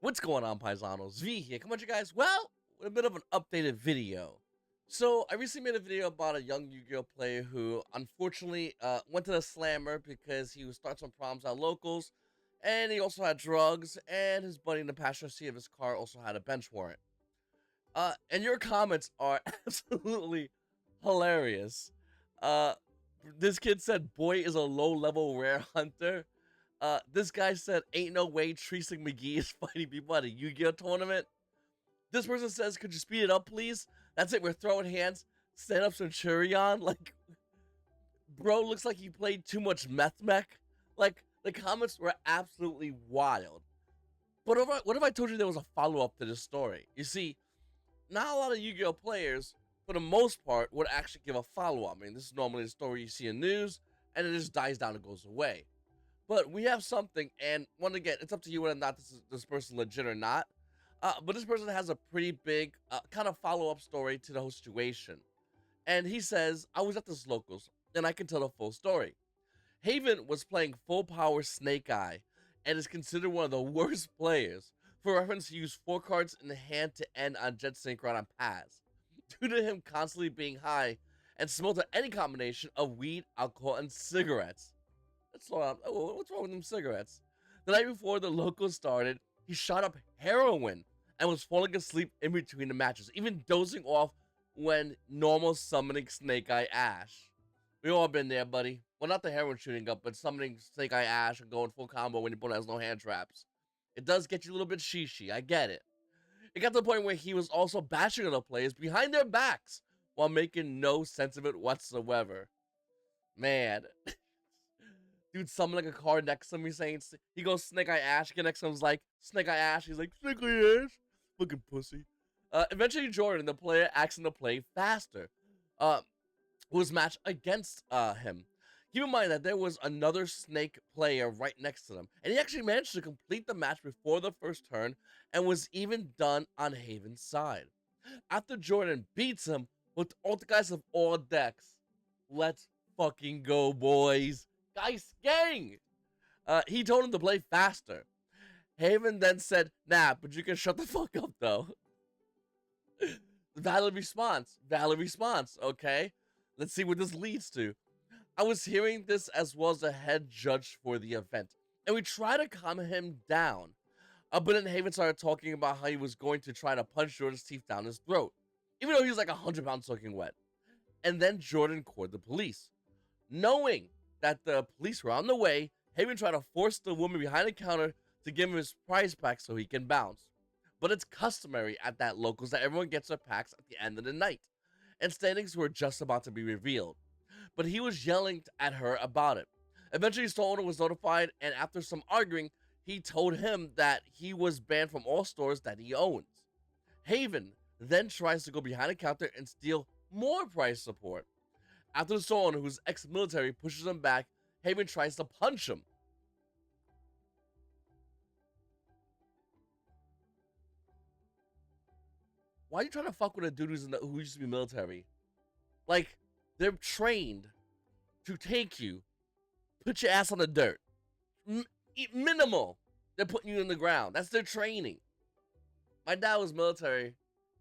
What's going on, Paisanos? V here. Come on, you guys. Well, a bit of an updated video. So, I recently made a video about a young Yu-Gi-Oh player who, unfortunately, went to the slammer because he was starting some problems at locals, and he also had drugs, and his buddy in the passenger seat of his car also had a bench warrant. And your comments are absolutely hilarious. Uh, this kid said, "Boy is a low-level rare hunter." This guy said, "Ain't no way Treesing McGee is fighting people at a Yu-Gi-Oh tournament." This person says, "Could you speed it up, please? That's it, we're throwing hands. Stand up Centurion." Like, bro looks like he played too much meth mech. Like, the comments were absolutely wild. But what if I told you there was a follow-up to this story? You see, not a lot of Yu-Gi-Oh players, for the most part, would actually give a follow-up. I mean, this is normally the story you see in news, and it just dies down and goes away. But we have something, and once again, it's up to you whether or not this person legit or not. But this person has a pretty big kind of follow-up story to the whole situation. And he says, "I was at this locals, and I can tell the full story. Haven was playing full power Snake Eye, and is considered one of the worst players. For reference, he used 4 cards in the hand to end on Jet Synchron on pass, due to him constantly being high and smoked at any combination of weed, alcohol, and cigarettes." What's wrong with them cigarettes? The night before the locals started, he shot up heroin and was falling asleep in between the matches, even dozing off when normal summoning Snake Eye Ash. We all been there, buddy. Well, not the heroin shooting up, but summoning Snake Eye Ash and going full combo when your opponent has no hand traps. It does get you a little bit sheeshy, I get it. It got to the point where he was also bashing other players behind their backs while making no sense of it whatsoever. Man. Dude summoned like a card next to him. He's saying, he goes Snake Eye Ash. Get next to him's like, Snake Eye Ash. He's like, Snake Eye Ash. Fucking pussy. Eventually, Jordan, the player, asks him to play faster. Was matched against him. Keep in mind that there was another Snake player right next to them, and he actually managed to complete the match before the first turn and was even done on Haven's side. After Jordan beats him with all the guys of all decks, let's fucking go, boys. Guys, gang! He told him to play faster. Haven then said, "Nah, but you can shut the fuck up, though." Valid response. Okay? Let's see what this leads to. I was hearing this as well as the head judge for the event, and we tried to calm him down. But then Haven started talking about how he was going to try to punch Jordan's teeth down his throat, even though he was like 100 pounds soaking wet. And then Jordan called the police. Knowing that the police were on the way, Haven tried to force the woman behind the counter to give him his prize pack so he can bounce. But it's customary at that locals that everyone gets their packs at the end of the night, and standings were just about to be revealed. But he was yelling at her about it. Eventually, his store owner was notified, and after some arguing, he told him that he was banned from all stores that he owns. Haven then tries to go behind the counter and steal more price support. After the store owner, who's ex-military, pushes him back, Haven tries to punch him. Why are you trying to fuck with a dude who used to be military? Like, they're trained to take you, put your ass on the dirt. Minimal. They're putting you in the ground. That's their training. My dad was military,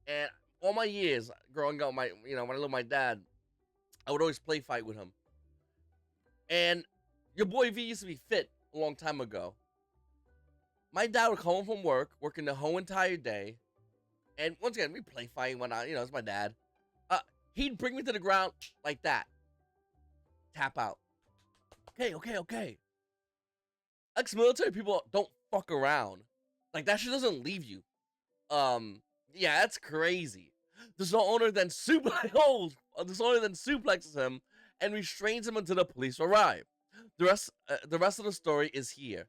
and all my years growing up, when I lived with my dad, I would always play fight with him. And your boy V used to be fit a long time ago. My dad would come home from work, working the whole entire day. And once again, we play fighting when it's my dad. He'd bring me to the ground like that. Tap out. Okay. Ex-military people don't fuck around. Like, that shit doesn't leave you. Yeah, that's crazy. The store owner then suplexes him and restrains him until the police arrive. The rest of the story is here.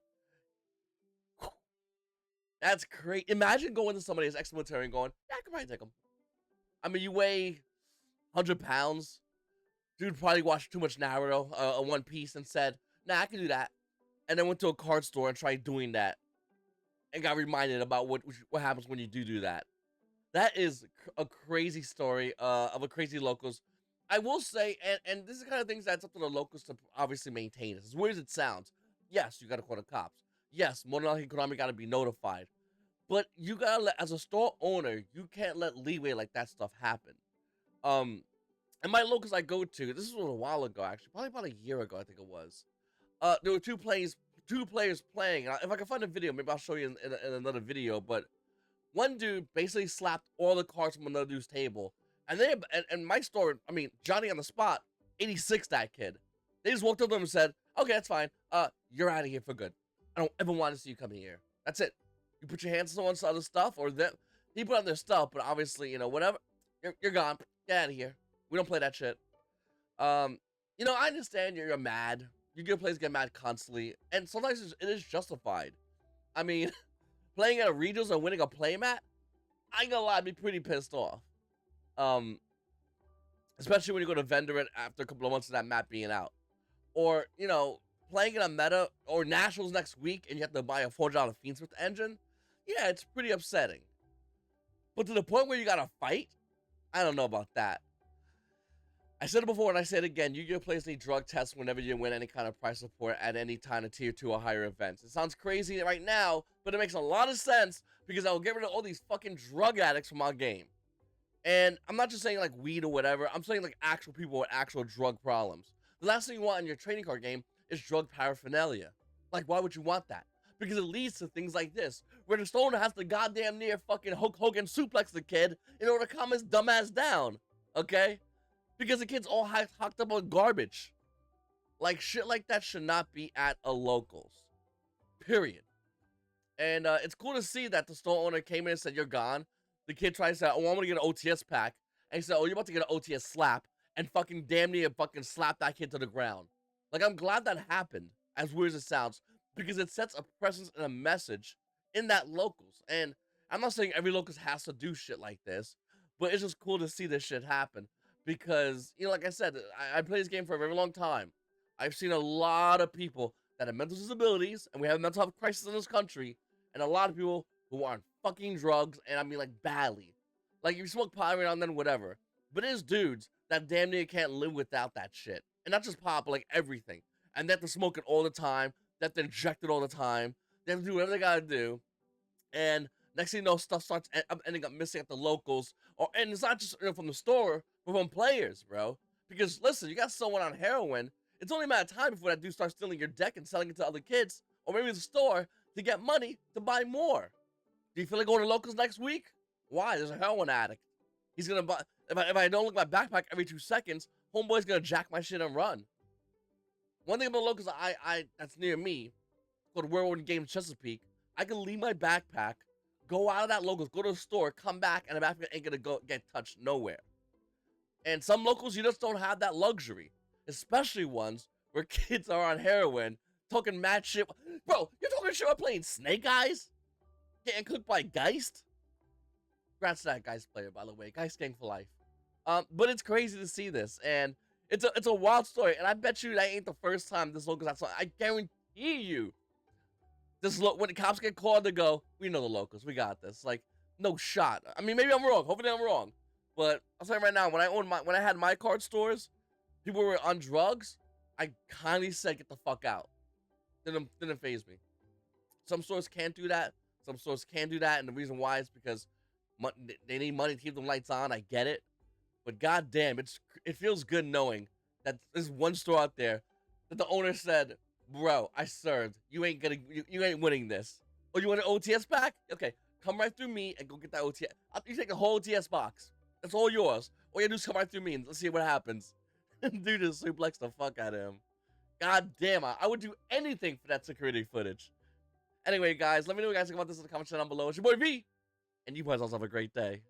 That's great. Imagine going to somebody as ex-military and going, "Yeah, I can probably take him." I mean, you weigh 100 pounds. Dude probably watched too much Naruto, One Piece, and said, "Nah, I can do that." And then went to a card store and tried doing that, and got reminded about what happens when you do that. That is a crazy story of a crazy locals. I will say, and this is the kind of things that's up to the locals to obviously maintain. As weird as it sounds, yes, you got to call the cops. Yes, more than likely, Konami got to be notified. But you gotta let, as a store owner, you can't let leeway like that stuff happen. And my locals I go to, this was a while ago actually, probably about a year ago I think it was. There were two players playing. If I can find a video, maybe I'll show you in another video. But one dude basically slapped all the cards from another dude's table, and and my store, I mean Johnny on the spot, 86 that kid. They just walked up to him and said, "Okay, that's fine. You're out of here for good. I don't ever want to see you coming here. That's it. You put your hands on other stuff, or them. He put on their stuff, but obviously, whatever. You're gone. Get out of here. We don't play that shit." I understand you're mad. Yu-Gi-Oh! Players get mad constantly, and sometimes it is justified. I mean, playing at a regionals and winning a playmat, I ain't gonna lie, I'd be pretty pissed off. Especially when you go to vendor it after a couple of months of that map being out. Or, playing in a meta or nationals next week and you have to buy a $400 Fiendsmith engine, yeah, it's pretty upsetting. But to the point where you gotta fight, I don't know about that. I said it before and I say it again, Yu-Gi-Oh! Players need drug tests whenever you win any kind of prize support at any kind of tier 2 or higher events. It sounds crazy right now, but it makes a lot of sense because I will get rid of all these fucking drug addicts from our game. And I'm not just saying like weed or whatever, I'm saying like actual people with actual drug problems. The last thing you want in your trading card game is drug paraphernalia. Like, why would you want that? Because it leads to things like this, where the stoner has to goddamn near fucking Hulk Hogan suplex the kid in order to calm his dumbass down, okay? Because the kid's all hocked up on garbage. Like, shit like that should not be at a locals. Period. And it's cool to see that the store owner came in and said, "You're gone." The kid tried to say, "Oh, I'm gonna get an OTS pack." And he said, "Oh, you're about to get an OTS slap." And fucking damn near fucking slap that kid to the ground. Like, I'm glad that happened, as weird as it sounds, because it sets a presence and a message in that locals. And I'm not saying every locals has to do shit like this, but it's just cool to see this shit happen. Because, like I said, I played this game for a very long time. I've seen a lot of people that have mental disabilities, and we have a mental health crisis in this country, and a lot of people who are on fucking drugs, and I mean like badly. Like, if you smoke pot every now and then, whatever. But there's dudes that damn near can't live without that shit. And not just pop, but like everything. And they have to smoke it all the time. They have to inject it all the time. They have to do whatever they gotta do. And next thing you know, stuff starts ending up missing at the locals. And it's not just from the store, but from players, bro. Because listen, you got someone on heroin. It's only a matter of time before that dude starts stealing your deck and selling it to other kids. Or maybe the store to get money to buy more. Do you feel like going to locals next week? Why? There's a heroin addict. He's gonna buy. If I don't look at my backpack every 2 seconds, homeboy's gonna jack my shit and run. One thing about locals that's near me, called World Games Chesapeake, I can leave my backpack, go out of that locals, go to the store, come back, and the backpack ain't gonna get touched nowhere. And some locals, you just don't have that luxury, especially ones where kids are on heroin, talking mad shit. Bro, you're talking shit about playing Snake Eyes? Getting cooked by Geist? Congrats to that Geist player, by the way. Geist gang for life. But it's crazy to see this, and it's a wild story, and I bet you that ain't the first time this locals. I guarantee you, when the cops get called, they go, "We know the locals. We got this." Like, no shot. I mean, maybe I'm wrong. Hopefully, I'm wrong. But I'll tell you right now, when I had my card stores, people were on drugs. I kindly said, "Get the fuck out." Didn't faze me. Some stores can't do that. Some stores can do that, and the reason why is because they need money to keep the lights on. I get it, but goddamn, it feels good knowing that there's one store out there that the owner said, "Bro, I served. You ain't winning this. Oh, you want an OTS pack? Okay, come right through me and go get that OTS. You take the whole OTS box. That's all yours. All you do is come right through me and let's see what happens." Dude just suplex the fuck out of him. God damn, I would do anything for that security footage. Anyway, guys, let me know what you guys think about this in the comment section down below. It's your boy V, and you guys also have a great day.